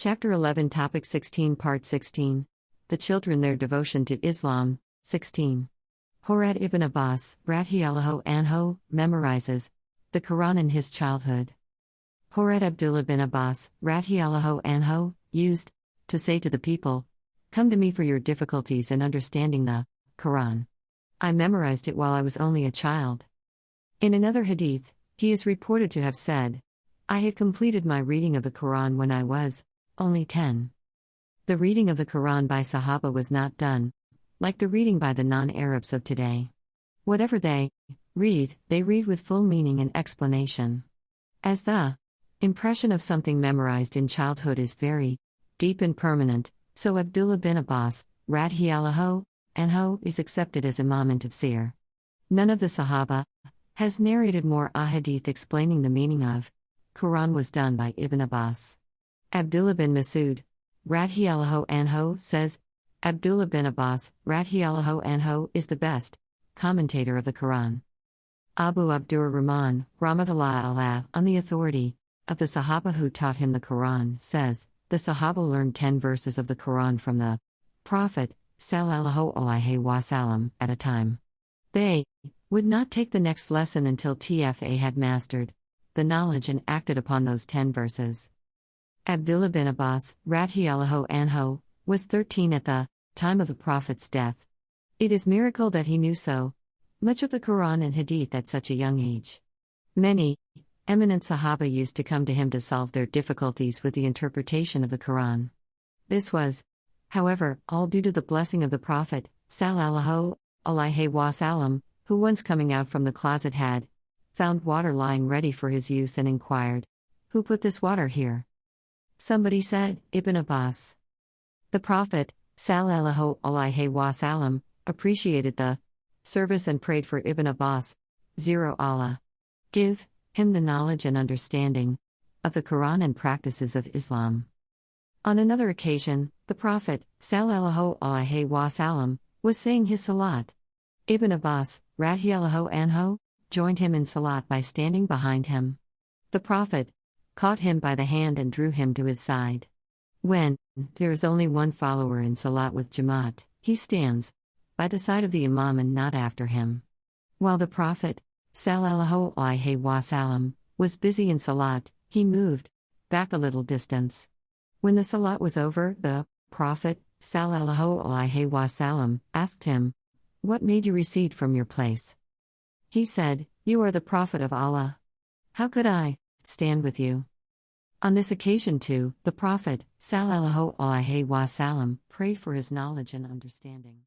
Chapter 11 Topic 16 Part 16 The Children Their Devotion to Islam 16. Hazrat Ibn-Abbas, radhiyallahu anhu, memorises the Qur'an in his childhood. Hazrat Abdullah bin Abbas, radhiyallahu anhu, used to say to the people, "Come to me for your difficulties in understanding the Qur'an." I memorized it while I was only a child. In another hadith, he is reported to have said, "I had completed my reading of the Qur'an when I was only 10. The reading of the Qur'an by Sahaba was not done like the reading by the non-Arabs of today. Whatever they read with full meaning and explanation. As the impression of something memorized in childhood is very deep and permanent, so Abdullah bin Abbas, radhiyallahu anhu, is accepted as Imam in tafsir. None of the Sahaba has narrated more ahadith explaining the meaning of Qur'an was done by Ibn Abbas. Abdullah bin Masud, radhiyallahu anhu, says, Abdullah bin Abbas, radhiyallahu anhu, is the best commentator of the Qur'an. Abu Abdur Rahman, rahmatullah alayh, on the authority of the Sahaba who taught him the Qur'an, says, the Sahaba learned 10 verses of the Qur'an from the Prophet, sallallahu alaihi wasallam, at a time. They would not take the next lesson until TFA had mastered the knowledge and acted upon those 10 verses. Abdullah bin Abbas, radhiyallahu anhu, was 13 at the time of the Prophet's death. It is miracle that he knew so much of the Qur'an and Hadith at such a young age. Many eminent Sahaba used to come to him to solve their difficulties with the interpretation of the Qur'an. This was, however, all due to the blessing of the Prophet, sallallahu alaihi wasallam, who once coming out from the closet had found water lying ready for his use and inquired, "Who put this water here?" Somebody said, "Ibn Abbas." The Prophet, sallallahu alaihi wasallam, appreciated the service and prayed for Ibn Abbas, Allah give him the knowledge and understanding of the Qur'an and practices of Islam. On another occasion, the Prophet, sallallahu alaihi wasallam, was saying his salat. Ibn Abbas, radhiyallahu anhu, joined him in salat by standing behind him. The Prophet caught him by the hand and drew him to his side. When there is only one follower in salat with Jamaat, he stands by the side of the Imam and not after him. While the Prophet, sallallahu alaihi wasallam, was busy in salat, he moved back a little distance. When the salat was over, the Prophet, sallallahu alaihi wasallam, asked him, "What made you recede from your place?" He said, "You are the Prophet of Allah. How could I stand with you?" On this occasion too, the Prophet, sallallahu alaihi wasallam, prayed for his knowledge and understanding.